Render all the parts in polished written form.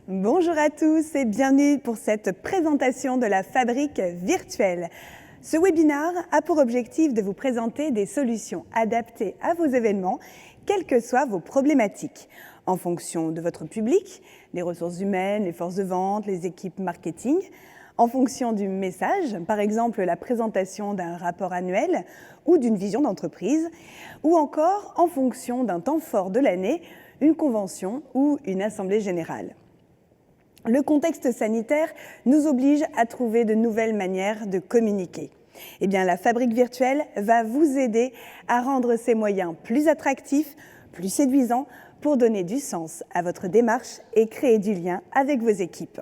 Bonjour à tous et bienvenue pour cette présentation de la fabrique virtuelle. Ce webinaire a pour objectif de vous présenter des solutions adaptées à vos événements, quelles que soient vos problématiques, en fonction de votre public, les ressources humaines, les forces de vente, les équipes marketing, en fonction du message, par exemple la présentation d'un rapport annuel ou d'une vision d'entreprise, ou encore en fonction d'un temps fort de l'année, une convention ou une assemblée générale. Le contexte sanitaire nous oblige à trouver de nouvelles manières de communiquer. Eh bien, la fabrique virtuelle va vous aider à rendre ces moyens plus attractifs, plus séduisants, pour donner du sens à votre démarche et créer du lien avec vos équipes.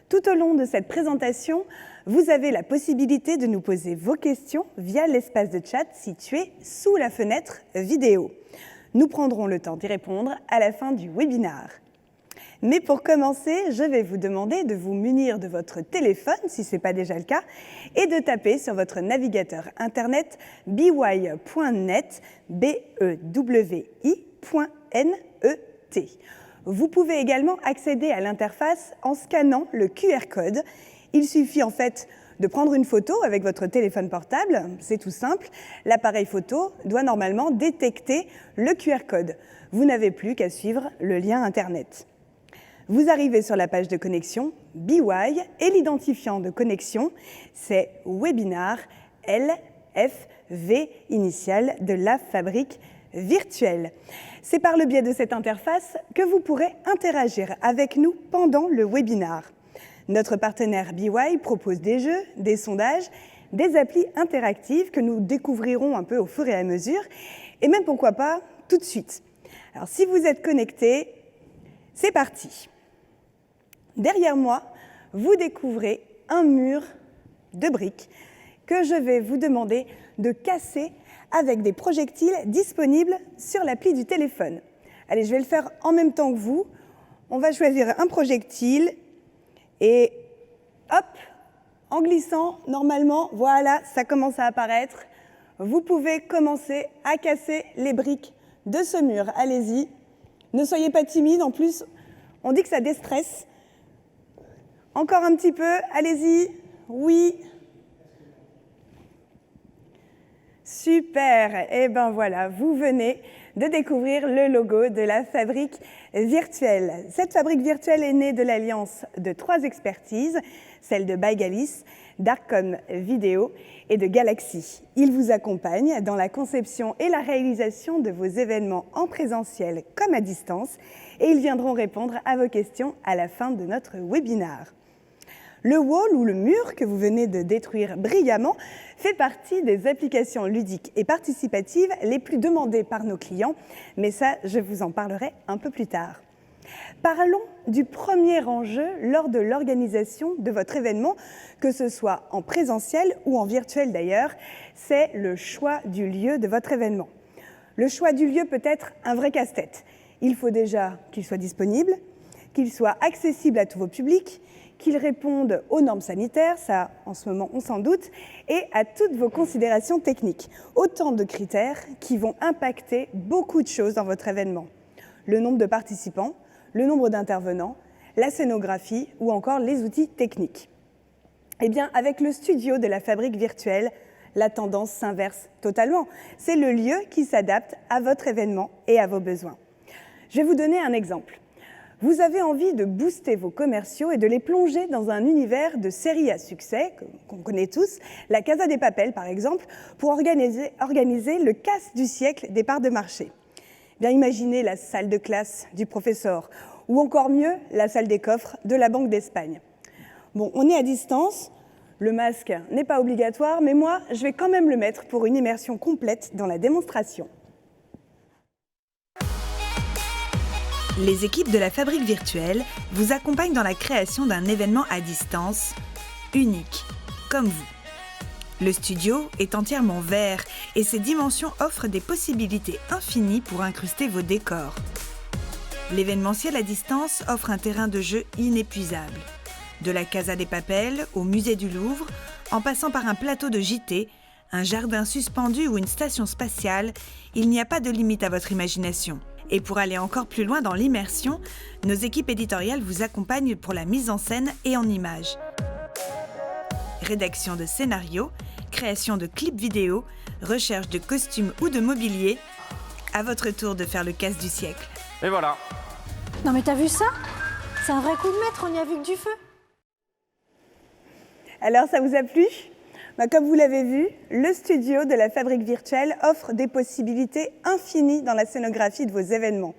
Tout au long de cette présentation, vous avez la possibilité de nous poser vos questions via l'espace de chat situé sous la fenêtre vidéo. Nous prendrons le temps d'y répondre à la fin du webinaire. Mais pour commencer, je vais vous demander de vous munir de votre téléphone, si ce n'est pas déjà le cas, et de taper sur votre navigateur internet bewy.net, bewy.net. Vous pouvez également accéder à l'interface en scannant le QR code. Il suffit en fait de prendre une photo avec votre téléphone portable, c'est tout simple. L'appareil photo doit normalement détecter le QR code. Vous n'avez plus qu'à suivre le lien internet. Vous arrivez sur la page de connexion BY et l'identifiant de connexion, c'est Webinar LFV initial de la fabrique virtuelle. C'est par le biais de cette interface que vous pourrez interagir avec nous pendant le webinaire. Notre partenaire BY propose des jeux, des sondages, des applis interactives que nous découvrirons un peu au fur et à mesure, et même pourquoi pas tout de suite. Alors si vous êtes connecté, c'est parti. Derrière moi, vous découvrez un mur de briques que je vais vous demander de casser avec des projectiles disponibles sur l'appli du téléphone. Allez, je vais le faire en même temps que vous. On va choisir un projectile et hop, en glissant, normalement, voilà, ça commence à apparaître. Vous pouvez commencer à casser les briques de ce mur. Allez-y, ne soyez pas timide, en plus, on dit que ça déstresse. Encore un petit peu, allez-y, oui. Super, et ben voilà, vous venez de découvrir le logo de la fabrique virtuelle. Cette fabrique virtuelle est née de l'alliance de 3 expertises, celle de Bygalis, d'Arcom Vidéo et de Galaxy. Ils vous accompagnent dans la conception et la réalisation de vos événements en présentiel comme à distance et ils viendront répondre à vos questions à la fin de notre webinaire. Le wall ou le mur que vous venez de détruire brillamment fait partie des applications ludiques et participatives les plus demandées par nos clients, mais ça, je vous en parlerai un peu plus tard. Parlons du premier enjeu lors de l'organisation de votre événement, que ce soit en présentiel ou en virtuel d'ailleurs, c'est le choix du lieu de votre événement. Le choix du lieu peut être un vrai casse-tête. Il faut déjà qu'il soit disponible, qu'il soit accessible à tous vos publics, qu'ils répondent aux normes sanitaires, ça en ce moment on s'en doute, et à toutes vos considérations techniques. Autant de critères qui vont impacter beaucoup de choses dans votre événement. Le nombre de participants, le nombre d'intervenants, la scénographie ou encore les outils techniques. Eh bien, avec le studio de la fabrique virtuelle, la tendance s'inverse totalement. C'est le lieu qui s'adapte à votre événement et à vos besoins. Je vais vous donner un exemple. Vous avez envie de booster vos commerciaux et de les plonger dans un univers de séries à succès, qu'on connaît tous, la Casa de Papel par exemple, pour organiser le casse du siècle des parts de marché. Bien, imaginez la salle de classe du professeur, ou encore mieux, la salle des coffres de la Banque d'Espagne. Bon, on est à distance, le masque n'est pas obligatoire, mais moi, je vais quand même le mettre pour une immersion complète dans la démonstration. Les équipes de la fabrique virtuelle vous accompagnent dans la création d'un événement à distance unique, comme vous. Le studio est entièrement vert et ses dimensions offrent des possibilités infinies pour incruster vos décors. L'événementiel à distance offre un terrain de jeu inépuisable. De la Casa de Papel au musée du Louvre, en passant par un plateau de JT, un jardin suspendu ou une station spatiale, il n'y a pas de limite à votre imagination. Et pour aller encore plus loin dans l'immersion, nos équipes éditoriales vous accompagnent pour la mise en scène et en images. Rédaction de scénarios, création de clips vidéo, recherche de costumes ou de mobilier. À votre tour de faire le casse du siècle. Et voilà. Non mais t'as vu ça? C'est un vrai coup de maître, on n'y a vu que du feu. Alors, ça vous a plu? Comme vous l'avez vu, le studio de la Fabrique Virtuelle offre des possibilités infinies dans la scénographie de vos événements.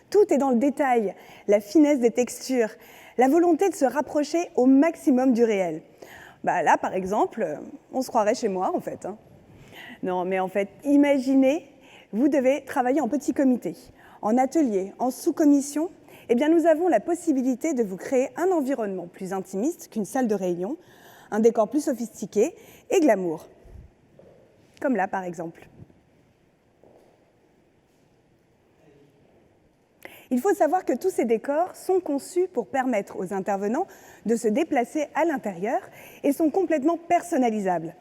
Tout est dans le détail, la finesse des textures, la volonté de se rapprocher au maximum du réel. Là, par exemple, on se croirait chez moi, en fait. Non, mais en fait, imaginez, vous devez travailler en petit comité, en atelier, en sous-commission. Eh bien, nous avons la possibilité de vous créer un environnement plus intimiste qu'une salle de réunion, un décor plus sophistiqué et glamour. Comme là, par exemple. Il faut savoir que tous ces décors sont conçus pour permettre aux intervenants de se déplacer à l'intérieur et sont complètement personnalisables.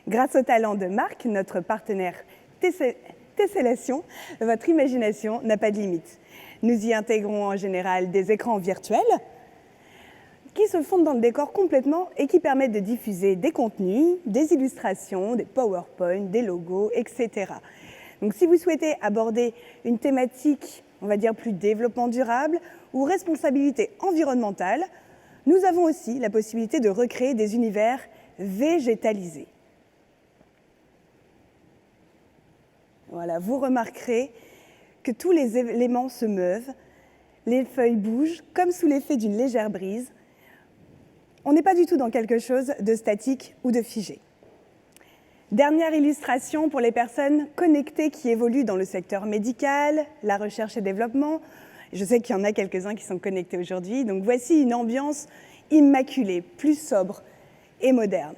Grâce au talent de Marc, notre partenaire Tessellation, votre imagination n'a pas de limite. Nous y intégrons en général des écrans virtuels qui se fondent dans le décor complètement et qui permettent de diffuser des contenus, des illustrations, des PowerPoint, des logos, etc. Donc si vous souhaitez aborder une thématique, on va dire plus développement durable ou responsabilité environnementale, nous avons aussi la possibilité de recréer des univers végétalisés. Voilà, vous remarquerez que tous les éléments se meuvent, les feuilles bougent comme sous l'effet d'une légère brise. On n'est pas du tout dans quelque chose de statique ou de figé. Dernière illustration pour les personnes connectées qui évoluent dans le secteur médical, la recherche et développement. Je sais qu'il y en a quelques-uns qui sont connectés aujourd'hui. Donc voici une ambiance immaculée, plus sobre et moderne.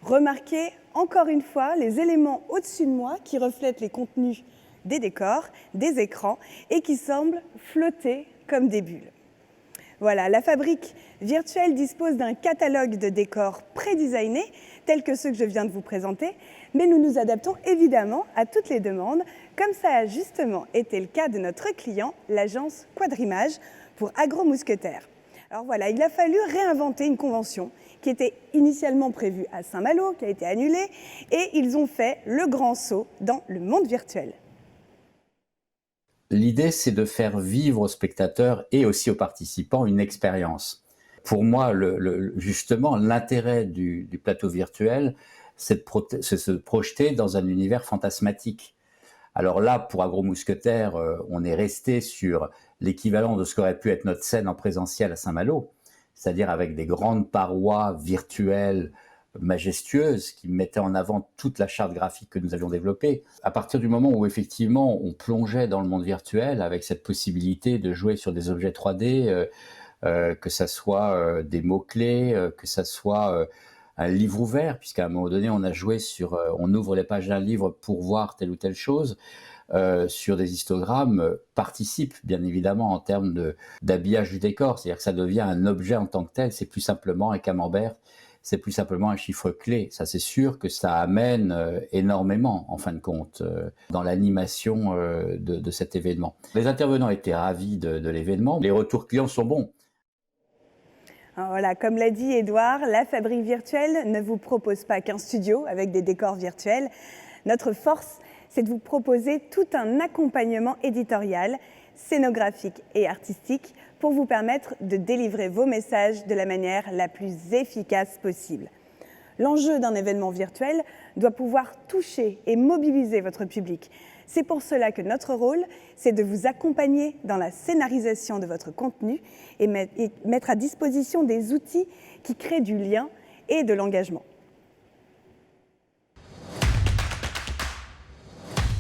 Remarquez encore une fois les éléments au-dessus de moi qui reflètent les contenus des décors, des écrans et qui semblent flotter comme des bulles. Voilà, la Fabrique Virtuelle dispose d'un catalogue de décors pré-designés, tels que ceux que je viens de vous présenter, mais nous nous adaptons évidemment à toutes les demandes, comme ça a justement été le cas de notre client, l'agence Quadrimage, pour Agro-Mousquetaires. Alors voilà, il a fallu réinventer une convention qui était initialement prévue à Saint-Malo, qui a été annulée, et ils ont fait le grand saut dans le monde virtuel. L'idée, c'est de faire vivre aux spectateurs et aussi aux participants une expérience. Pour moi, justement, l'intérêt du plateau virtuel, c'est de se projeter dans un univers fantasmatique. Alors là, pour Agro-Mousquetaires, on est resté sur l'équivalent de ce qu'aurait pu être notre scène en présentiel à Saint-Malo, c'est-à-dire avec des grandes parois virtuelles majestueuse qui mettait en avant toute la charte graphique que nous avions développée. À partir du moment où effectivement on plongeait dans le monde virtuel avec cette possibilité de jouer sur des objets 3D, que ça soit des mots-clés, que ça soit un livre ouvert, puisqu'à un moment donné on a joué sur, on ouvre les pages d'un livre pour voir telle ou telle chose, sur des histogrammes, participe bien évidemment en termes d'habillage du décor, c'est-à-dire que ça devient un objet en tant que tel, c'est plus simplement un camembert, c'est plus simplement un chiffre clé. Ça, c'est sûr que ça amène énormément, en fin de compte, dans l'animation de cet événement. Les intervenants étaient ravis de l'événement. Les retours clients sont bons. Alors voilà, comme l'a dit Édouard, la Fabrique Virtuelle ne vous propose pas qu'un studio avec des décors virtuels. Notre force, c'est de vous proposer tout un accompagnement éditorial, scénographique et artistique pour vous permettre de délivrer vos messages de la manière la plus efficace possible. L'enjeu d'un événement virtuel doit pouvoir toucher et mobiliser votre public. C'est pour cela que notre rôle, c'est de vous accompagner dans la scénarisation de votre contenu et mettre à disposition des outils qui créent du lien et de l'engagement.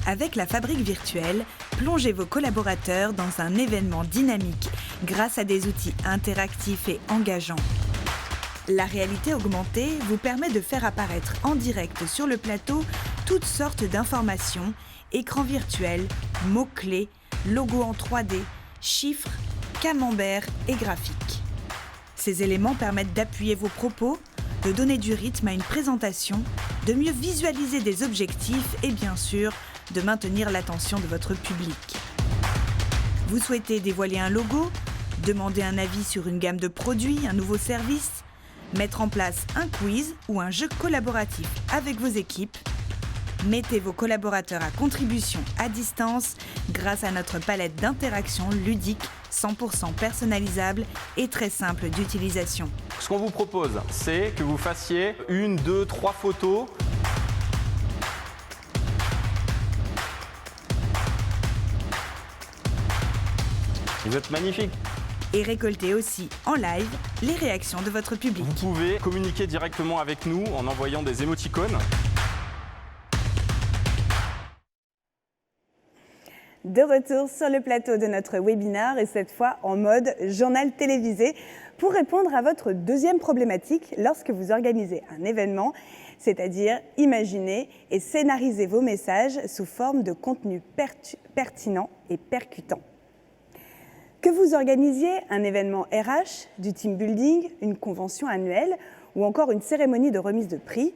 Avec la Fabrique Virtuelle, plongez vos collaborateurs dans un événement dynamique grâce à des outils interactifs et engageants. La réalité augmentée vous permet de faire apparaître en direct sur le plateau toutes sortes d'informations, écrans virtuels, mots-clés, logos en 3D, chiffres, camemberts et graphiques. Ces éléments permettent d'appuyer vos propos, de donner du rythme à une présentation, de mieux visualiser des objectifs et bien sûr, de maintenir l'attention de votre public. Vous souhaitez dévoiler un logo, demander un avis sur une gamme de produits, un nouveau service, mettre en place un quiz ou un jeu collaboratif avec vos équipes. Mettez vos collaborateurs à contribution à distance grâce à notre palette d'interactions ludiques 100% personnalisables et très simples d'utilisation. Ce qu'on vous propose, c'est que vous fassiez 1, 2, 3 photos. Vous êtes magnifique. Et récoltez aussi en live les réactions de votre public. Vous pouvez communiquer directement avec nous en envoyant des émoticônes. De retour sur le plateau de notre webinaire et cette fois en mode journal télévisé pour répondre à votre deuxième problématique lorsque vous organisez un événement, c'est-à-dire imaginer et scénariser vos messages sous forme de contenu pertinent et percutant. Que vous organisiez un événement RH, du team building, une convention annuelle ou encore une cérémonie de remise de prix,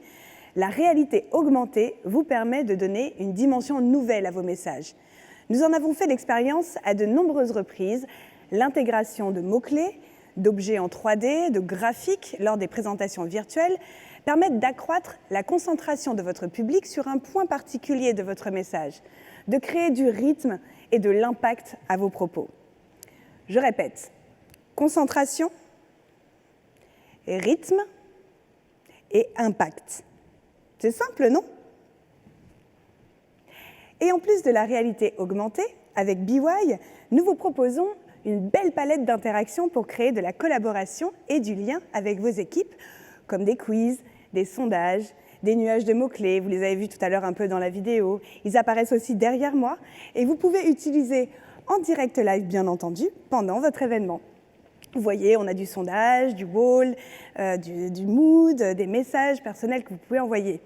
la réalité augmentée vous permet de donner une dimension nouvelle à vos messages. Nous en avons fait l'expérience à de nombreuses reprises, l'intégration de mots-clés, d'objets en 3D, de graphiques lors des présentations virtuelles permettent d'accroître la concentration de votre public sur un point particulier de votre message, de créer du rythme et de l'impact à vos propos. Je répète, concentration, rythme et impact. C'est simple, non ? Et en plus de la réalité augmentée, avec BY, nous vous proposons une belle palette d'interactions pour créer de la collaboration et du lien avec vos équipes, comme des quiz, des sondages, des nuages de mots-clés. Vous les avez vus tout à l'heure un peu dans la vidéo. Ils apparaissent aussi derrière moi et vous pouvez utiliser en direct live, bien entendu, pendant votre événement. Vous voyez, on a du sondage, du wall, du mood, des messages personnels que vous pouvez envoyer.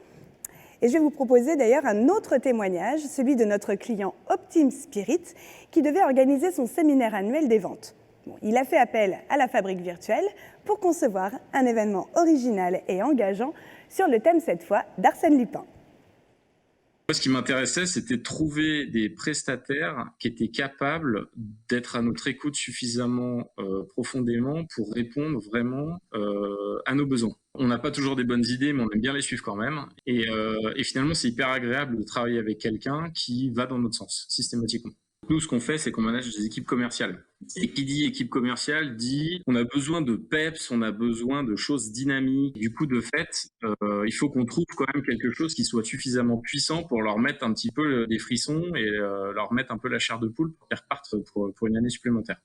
Et je vais vous proposer d'ailleurs un autre témoignage, celui de notre client Optim Spirit, qui devait organiser son séminaire annuel des ventes. Il a fait appel à la Fabrique virtuelle pour concevoir un événement original et engageant sur le thème cette fois d'Arsène Lupin. Ce qui m'intéressait, c'était de trouver des prestataires qui étaient capables d'être à notre écoute suffisamment profondément pour répondre vraiment à nos besoins. On n'a pas toujours des bonnes idées, mais on aime bien les suivre quand même. Et finalement, c'est hyper agréable de travailler avec quelqu'un qui va dans notre sens, systématiquement. Nous, ce qu'on fait, c'est qu'on manage des équipes commerciales. Et qui dit équipe commerciale dit on a besoin de peps, on a besoin de choses dynamiques. Du coup, de fait, il faut qu'on trouve quand même quelque chose qui soit suffisamment puissant pour leur mettre un petit peu des frissons et leur mettre un peu la chair de poule pour qu'ils repartent pour une année supplémentaire.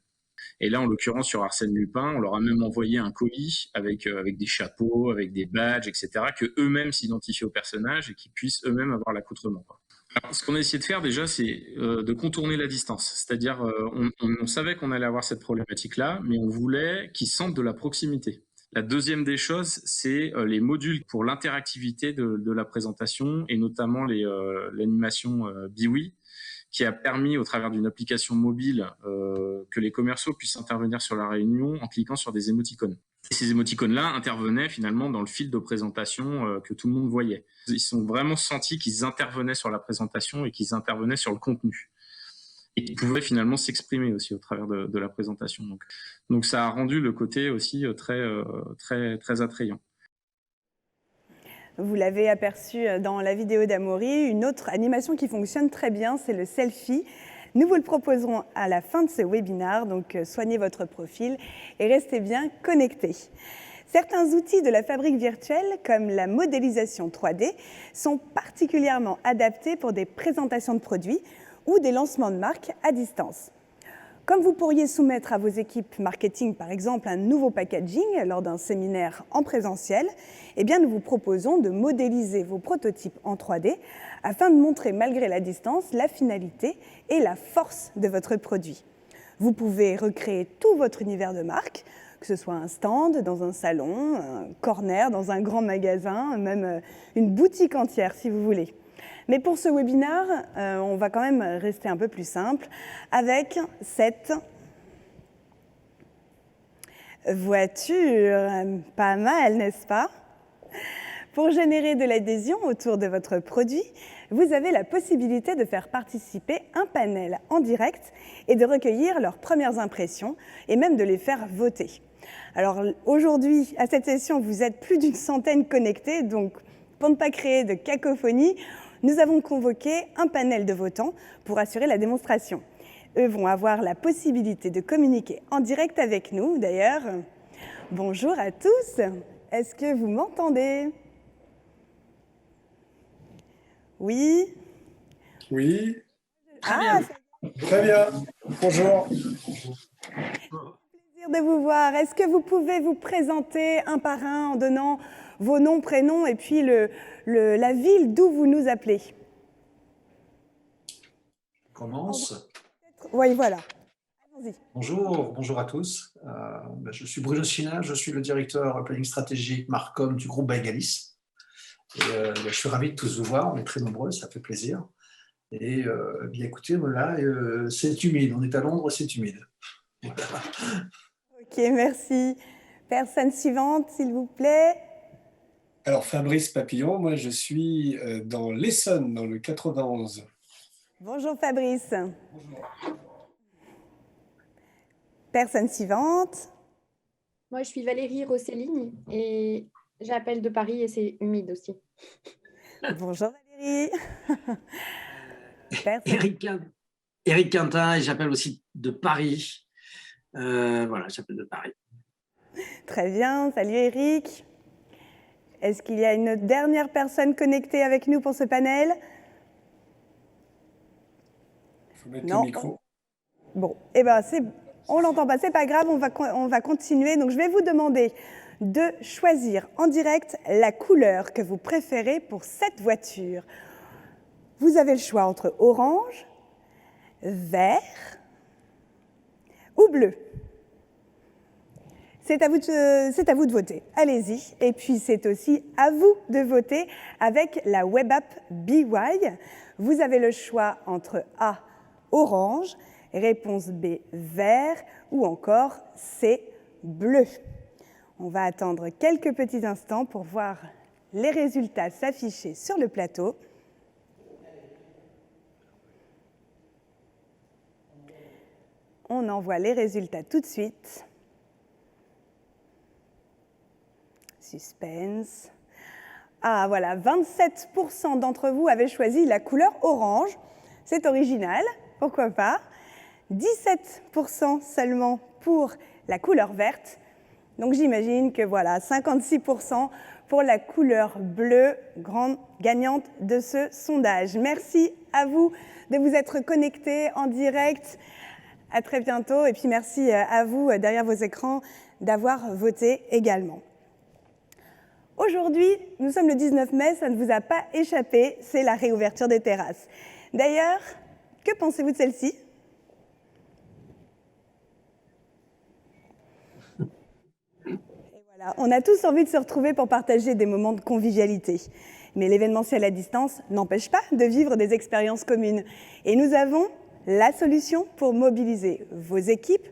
Et là, en l'occurrence, sur Arsène Lupin, on leur a même envoyé un colis avec des chapeaux, avec des badges, etc., que eux-mêmes s'identifient au personnage et qu'ils puissent eux-mêmes avoir l'accoutrement. Alors, ce qu'on a essayé de faire déjà, c'est de contourner la distance. C'est-à-dire, on savait qu'on allait avoir cette problématique-là, mais on voulait qu'ils sentent de la proximité. La deuxième des choses, c'est les modules pour l'interactivité de la présentation et notamment l'animation BIWI, qui a permis, au travers d'une application mobile, que les commerciaux puissent intervenir sur la réunion en cliquant sur des émoticônes. Et ces émoticônes-là intervenaient finalement dans le fil de présentation que tout le monde voyait. Ils sont vraiment sentis qu'ils intervenaient sur la présentation et qu'ils intervenaient sur le contenu. Et qu'ils pouvaient finalement s'exprimer aussi au travers de la présentation. Donc ça a rendu le côté aussi très attrayant. Vous l'avez aperçu dans la vidéo d'Amaury, une autre animation qui fonctionne très bien, c'est le selfie. Nous vous le proposerons à la fin de ce webinaire, donc soignez votre profil et restez bien connectés. Certains outils de la fabrique virtuelle, comme la modélisation 3D, sont particulièrement adaptés pour des présentations de produits ou des lancements de marques à distance. Comme vous pourriez soumettre à vos équipes marketing, par exemple, un nouveau packaging lors d'un séminaire en présentiel, eh bien, nous vous proposons de modéliser vos prototypes en 3D afin de montrer, malgré la distance, la finalité et la force de votre produit. Vous pouvez recréer tout votre univers de marque, que ce soit un stand dans un salon, un corner dans un grand magasin, même une boutique entière si vous voulez. Mais pour ce webinaire, on va quand même rester un peu plus simple avec cette voiture. Pas mal, n'est-ce pas ? Pour générer de l'adhésion autour de votre produit, vous avez la possibilité de faire participer un panel en direct et de recueillir leurs premières impressions et même de les faire voter. Alors aujourd'hui, à cette session, vous êtes plus d'une centaine connectés, donc pour ne pas créer de cacophonie, nous avons convoqué un panel de votants pour assurer la démonstration. Eux vont avoir la possibilité de communiquer en direct avec nous, d'ailleurs. Bonjour à tous, est-ce que vous m'entendez ? Oui ? Oui, Ah, très bien. Bonjour. plaisir de vous voir. Est-ce que vous pouvez vous présenter un par un en donnant vos noms, prénoms et puis la ville d'où vous nous appelez ? Je commence. Oui, voilà. Allons-y. Bonjour à tous. Je suis Bruno Sina, je suis le directeur planning stratégique Marcom du groupe Baigalis. Et, je suis ravi de tous vous voir, on est très nombreux, ça fait plaisir. Et bien écoutez, voilà, c'est humide, on est à Londres, c'est humide. Voilà. Ok, merci. Personne suivante, s'il vous plaît. Alors, Fabrice Papillon, moi je suis dans l'Essonne, dans le 91. Bonjour Fabrice. Bonjour. Personne suivante. Moi, je suis Valérie Rosselligne et j'appelle de Paris et c'est humide aussi. Bonjour Valérie. Éric Quintin et j'appelle aussi de Paris. Voilà, j'appelle de Paris. Très bien, salut Éric. Est-ce qu'il y a une dernière personne connectée avec nous pour ce panel ? Il faut mettre le micro. Bon, eh ben on l'entend pas, c'est pas grave, on va continuer. Donc je vais vous demander de choisir en direct la couleur que vous préférez pour cette voiture. Vous avez le choix entre orange, vert ou bleu. C'est à vous de voter. Allez-y. Et puis, c'est aussi à vous de voter avec la web app BY. Vous avez le choix entre A, orange, réponse B, vert ou encore C, bleu. On va attendre quelques petits instants pour voir les résultats s'afficher sur le plateau. On envoie les résultats tout de suite. Suspense. Ah voilà, 27% d'entre vous avaient choisi la couleur orange. C'est original, pourquoi pas. 17% seulement pour la couleur verte. Donc j'imagine que voilà, 56% pour la couleur bleue, grande gagnante de ce sondage. Merci à vous de vous être connectés en direct. À très bientôt. Et puis merci à vous, derrière vos écrans, d'avoir voté également. Aujourd'hui, nous sommes le 19 mai, ça ne vous a pas échappé, c'est la réouverture des terrasses. D'ailleurs, que pensez-vous de celle-ci ? Et voilà, on a tous envie de se retrouver pour partager des moments de convivialité. Mais l'événementiel à distance n'empêche pas de vivre des expériences communes. Et nous avons la solution pour mobiliser vos équipes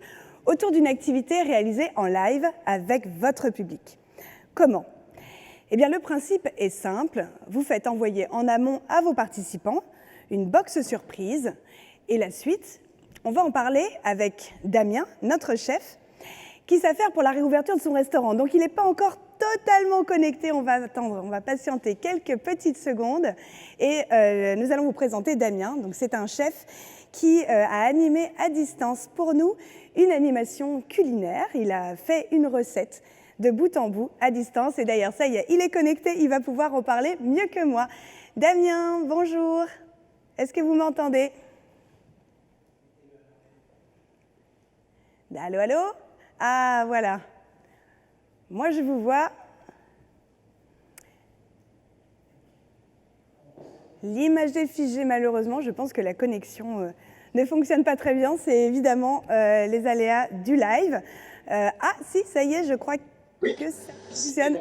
autour d'une activité réalisée en live avec votre public. Comment ? Eh bien, le principe est simple. Vous faites envoyer en amont à vos participants une box surprise. Et la suite, on va en parler avec Damien, notre chef, qui s'affaire pour la réouverture de son restaurant. Donc, il n'est pas encore totalement connecté. On va attendre, on va patienter quelques petites secondes. Et nous allons vous présenter Damien. Donc, c'est un chef qui a animé à distance pour nous une animation culinaire. Il a fait une recette de bout en bout, à distance. Et d'ailleurs, ça y est, il est connecté, il va pouvoir en parler mieux que moi. Damien, bonjour. Est-ce que vous m'entendez ? Allô, allô ? Ah, voilà. Moi, je vous vois. L'image est figée, malheureusement. Je pense que la connexion ne fonctionne pas très bien. C'est évidemment les aléas du live. Ah, si, ça y est, je crois que ça fonctionne.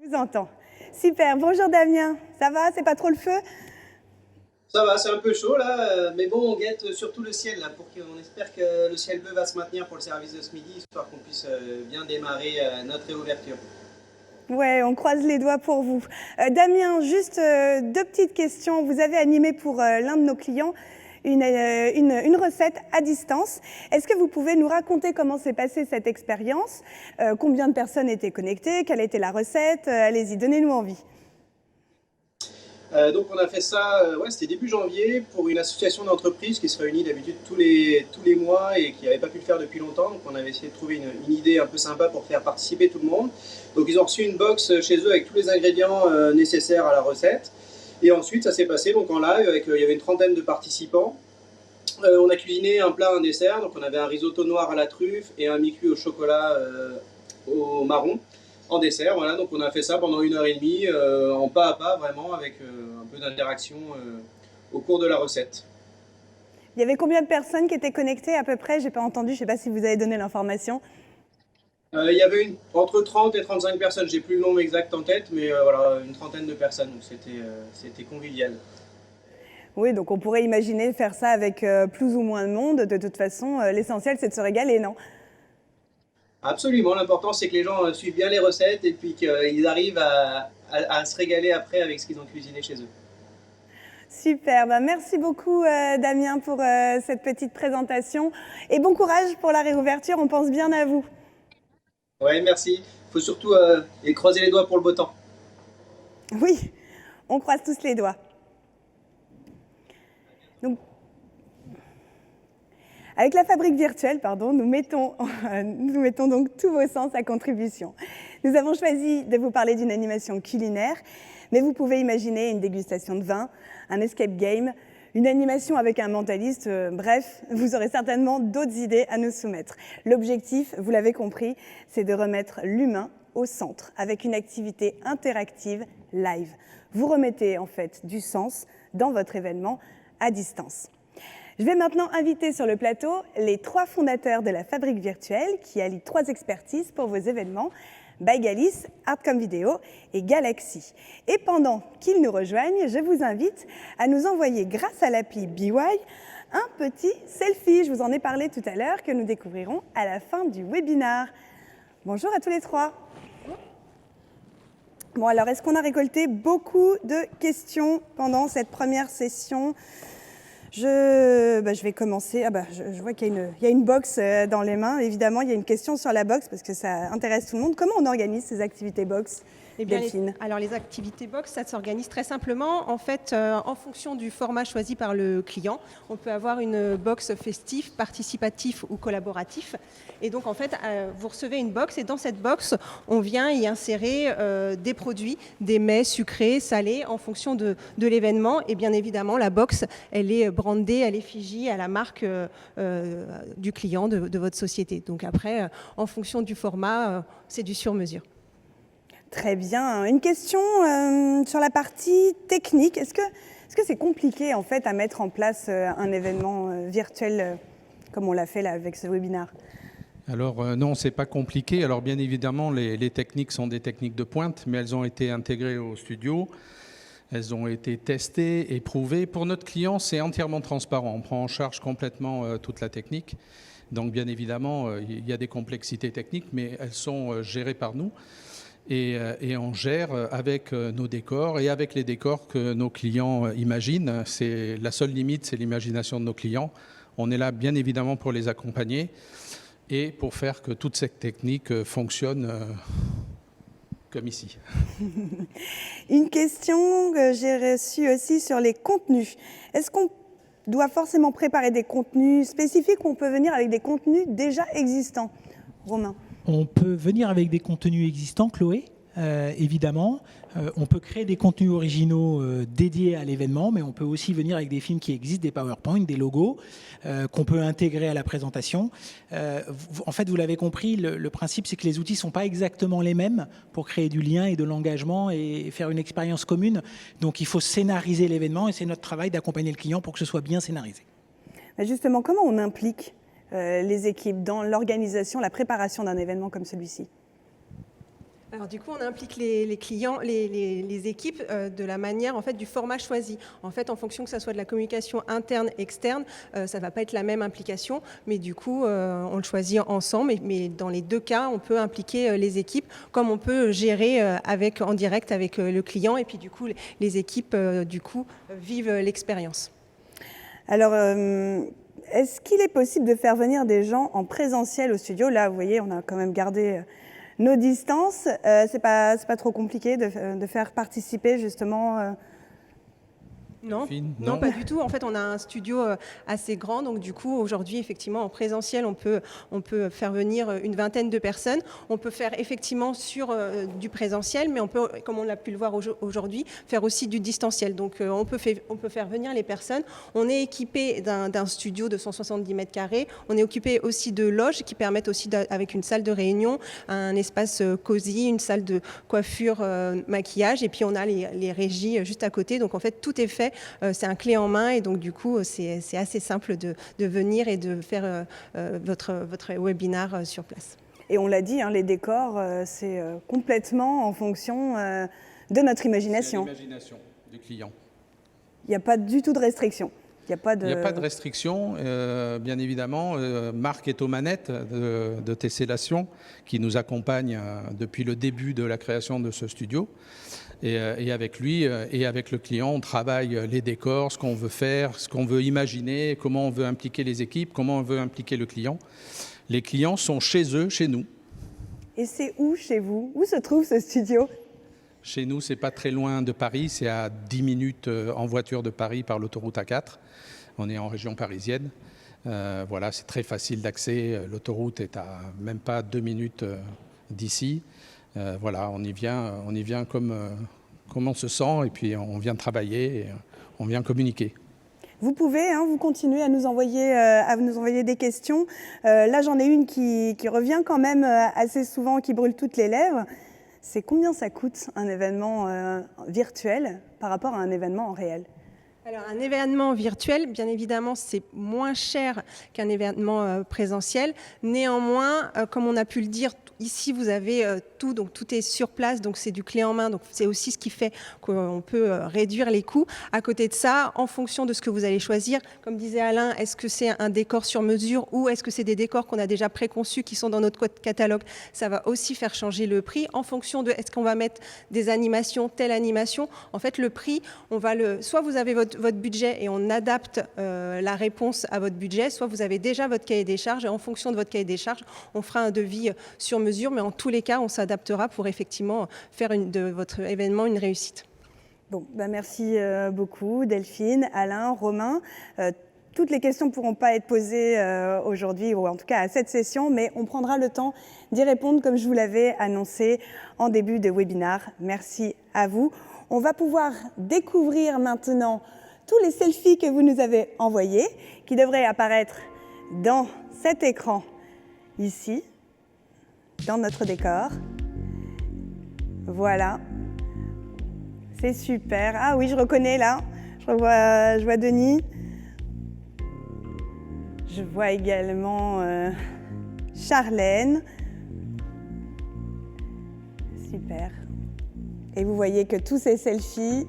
Je vous entends. Super. Bonjour Damien. Ça va? C'est pas trop le feu? Ça va, c'est un peu chaud là, mais bon, on guette surtout le ciel là, pour qu'on espère que le ciel bleu va se maintenir pour le service de ce midi, histoire qu'on puisse bien démarrer notre réouverture. Ouais, on croise les doigts pour vous. Damien, juste deux petites questions. Vous avez animé pour l'un de nos clients une recette à distance. Est-ce que vous pouvez nous raconter comment s'est passée cette expérience? Combien de personnes étaient connectées? Quelle était la recette? Allez-y, donnez-nous envie. Donc on a fait ça, c'était début janvier, pour une association d'entreprises qui se réunit d'habitude tous les mois et qui n'avait pas pu le faire depuis longtemps. Donc on avait essayé de trouver une idée un peu sympa pour faire participer tout le monde. Donc ils ont reçu une box chez eux avec tous les ingrédients nécessaires à la recette. Et ensuite ça s'est passé donc en live, il y avait une trentaine de participants. On a cuisiné un plat, un dessert. Donc on avait un risotto noir à la truffe et un mi-cuit au chocolat au marron. En dessert, voilà, donc on a fait ça pendant 1h30, en pas à pas, vraiment, avec un peu d'interaction au cours de la recette. Il y avait combien de personnes qui étaient connectées à peu près? J'ai pas entendu, je ne sais pas si vous avez donné l'information. Il y avait entre 30 et 35 personnes, j'ai plus le nombre exact en tête, mais voilà, une trentaine de personnes, donc c'était convivial. Oui, donc on pourrait imaginer faire ça avec plus ou moins de monde. De toute façon, l'essentiel, c'est de se régaler, non? Absolument, l'important c'est que les gens suivent bien les recettes et puis qu'ils arrivent à se régaler après avec ce qu'ils ont cuisiné chez eux. Super, merci beaucoup Damien pour cette petite présentation et bon courage pour la réouverture, on pense bien à vous. Oui, merci. Il faut surtout croiser les doigts pour le beau temps. Oui, on croise tous les doigts. Donc, avec la fabrique virtuelle, nous mettons donc tous vos sens à contribution. Nous avons choisi de vous parler d'une animation culinaire, mais vous pouvez imaginer une dégustation de vin, un escape game, une animation avec un mentaliste, bref, vous aurez certainement d'autres idées à nous soumettre. L'objectif, vous l'avez compris, c'est de remettre l'humain au centre, avec une activité interactive live. Vous remettez en fait du sens dans votre événement à distance. Je vais maintenant inviter sur le plateau les 3 fondateurs de la Fabrique Virtuelle qui allient 3 expertises pour vos événements, Baigalis, Artcom Vidéo et Galaxy. Et pendant qu'ils nous rejoignent, je vous invite à nous envoyer, grâce à l'appli BY, un petit selfie. Je vous en ai parlé tout à l'heure, que nous découvrirons à la fin du webinaire. Bonjour à tous les 3. Bon, alors, est-ce qu'on a récolté beaucoup de questions pendant cette première session ? Je vais commencer. Je vois qu'il y a une box dans les mains. Évidemment, il y a une question sur la box parce que ça intéresse tout le monde. Comment on organise ces activités box ? Eh bien, les activités box, ça s'organise très simplement. En fait, en fonction du format choisi par le client, on peut avoir une box festive, participatif ou collaboratif. Et donc, en fait, vous recevez une box et dans cette box, on vient y insérer des produits, des mets sucrés, salés, en fonction de l'événement. Et bien évidemment, la box, elle est brandée à l'effigie, à la marque du client, de votre société. Donc après, en fonction du format, c'est du sur-mesure. Très bien. Une question sur la partie technique. Est-ce que c'est compliqué en fait à mettre en place un événement virtuel comme on l'a fait là, avec ce webinaire ? Alors non, c'est pas compliqué. Alors bien évidemment, les techniques sont des techniques de pointe, mais elles ont été intégrées au studio. Elles ont été testées, éprouvées. Pour notre client, c'est entièrement transparent. On prend en charge complètement toute la technique. Donc bien évidemment, il y a des complexités techniques, mais elles sont gérées par nous. Et on gère avec nos décors et avec les décors que nos clients imaginent. C'est la seule limite, c'est l'imagination de nos clients. On est là bien évidemment pour les accompagner et pour faire que toute cette technique fonctionne comme ici. Une question que j'ai reçue aussi sur les contenus. Est-ce qu'on doit forcément préparer des contenus spécifiques ou on peut venir avec des contenus déjà existants ? Romain ? On peut venir avec des contenus existants, Chloé, évidemment. On peut créer des contenus originaux dédiés à l'événement, mais on peut aussi venir avec des films qui existent, des PowerPoint, des logos qu'on peut intégrer à la présentation. En fait, vous l'avez compris, le principe, c'est que les outils ne sont pas exactement les mêmes pour créer du lien et de l'engagement et faire une expérience commune. Donc, il faut scénariser l'événement et c'est notre travail d'accompagner le client pour que ce soit bien scénarisé. Justement, comment on implique les équipes dans l'organisation, la préparation d'un événement comme celui-ci ? Alors du coup, on implique les clients, les équipes de la manière, en fait, du format choisi. En fait, en fonction que ça soit de la communication interne, externe, ça ne va pas être la même implication, mais du coup, on le choisit ensemble. Mais dans les deux cas, on peut impliquer les équipes, comme on peut gérer en direct avec le client. Et puis du coup, les équipes, vivent l'expérience. Alors, est-ce qu'il est possible de faire venir des gens en présentiel au studio? Là, vous voyez, on a quand même gardé nos distances. C'est pas trop compliqué de faire participer justement Non, pas du tout. En fait, on a un studio assez grand, donc du coup, aujourd'hui, effectivement, en présentiel, on peut faire venir une vingtaine de personnes. On peut faire effectivement sur du présentiel, mais on peut, comme on l'a pu le voir aujourd'hui, faire aussi du distanciel. Donc, on peut faire venir les personnes. On est équipé d'un studio de 170 mètres carrés. On est occupé aussi de loges qui permettent aussi, avec une salle de réunion, un espace cosy, une salle de coiffure, maquillage, et puis on a les régies juste à côté. Donc, en fait, tout est fait. C'est un clé en main et donc du coup c'est assez simple de venir et de faire votre webinaire sur place. Et on l'a dit, hein, les décors, c'est complètement en fonction de notre imagination. C'est l'imagination du client. Il n'y a pas du tout de restriction. Il n'y a pas de restriction, bien évidemment. Marc est aux manettes de Tessellation, qui nous accompagne depuis le début de la création de ce studio. Et avec lui et avec le client, on travaille les décors, ce qu'on veut faire, ce qu'on veut imaginer, comment on veut impliquer les équipes, comment on veut impliquer le client. Les clients sont chez eux, chez nous. Et c'est où chez vous? Où se trouve ce studio? Chez nous, c'est pas très loin de Paris, c'est à 10 minutes en voiture de Paris par l'autoroute A4. On est en région parisienne. Voilà, c'est très facile d'accès. L'autoroute est à même pas 2 minutes d'ici. Voilà, on y vient comme on se sent et puis on vient travailler et on vient communiquer. Vous pouvez, vous continuez à nous envoyer des questions. Là, j'en ai une qui revient quand même assez souvent, qui brûle toutes les lèvres. C'est combien ça coûte un événement virtuel par rapport à un événement en réel? Alors, un événement virtuel, bien évidemment, c'est moins cher qu'un événement présentiel. Néanmoins, comme on a pu le dire, ici, vous avez tout, donc tout est sur place, donc c'est du clé en main, donc c'est aussi ce qui fait qu'on peut réduire les coûts. À côté de ça, en fonction de ce que vous allez choisir, comme disait Alain, est-ce que c'est un décor sur mesure ou est-ce que c'est des décors qu'on a déjà préconçus qui sont dans notre catalogue? Ça va aussi faire changer le prix en fonction de est-ce qu'on va mettre des animations, telle animation. En fait, le prix, soit vous avez votre budget et on adapte la réponse à votre budget, soit vous avez déjà votre cahier des charges et en fonction de votre cahier des charges, on fera un devis sur mesure, mais en tous les cas, on s'adaptera pour effectivement faire de votre événement une réussite. Bon, merci beaucoup Delphine, Alain, Romain. Toutes les questions ne pourront pas être posées aujourd'hui, ou en tout cas à cette session, mais on prendra le temps d'y répondre comme je vous l'avais annoncé en début de webinaire. Merci à vous. On va pouvoir découvrir maintenant tous les selfies que vous nous avez envoyés, qui devraient apparaître dans cet écran ici, dans notre décor. Voilà. C'est super. Ah oui, je reconnais là. Je vois Denis. Je vois également Charlène. Super. Et vous voyez que tous ces selfies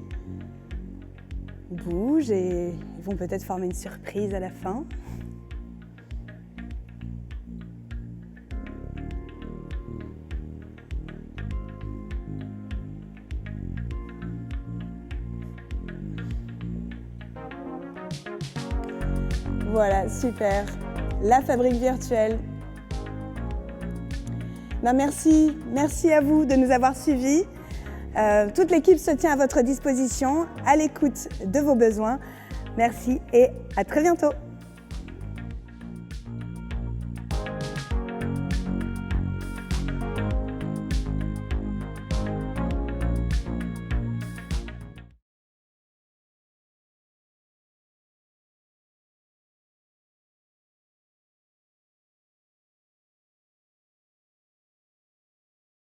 bougent et ils vont peut-être former une surprise à la fin. Voilà, super. La fabrique virtuelle. Merci à vous de nous avoir suivis. Toute l'équipe se tient à votre disposition, à l'écoute de vos besoins. Merci et à très bientôt.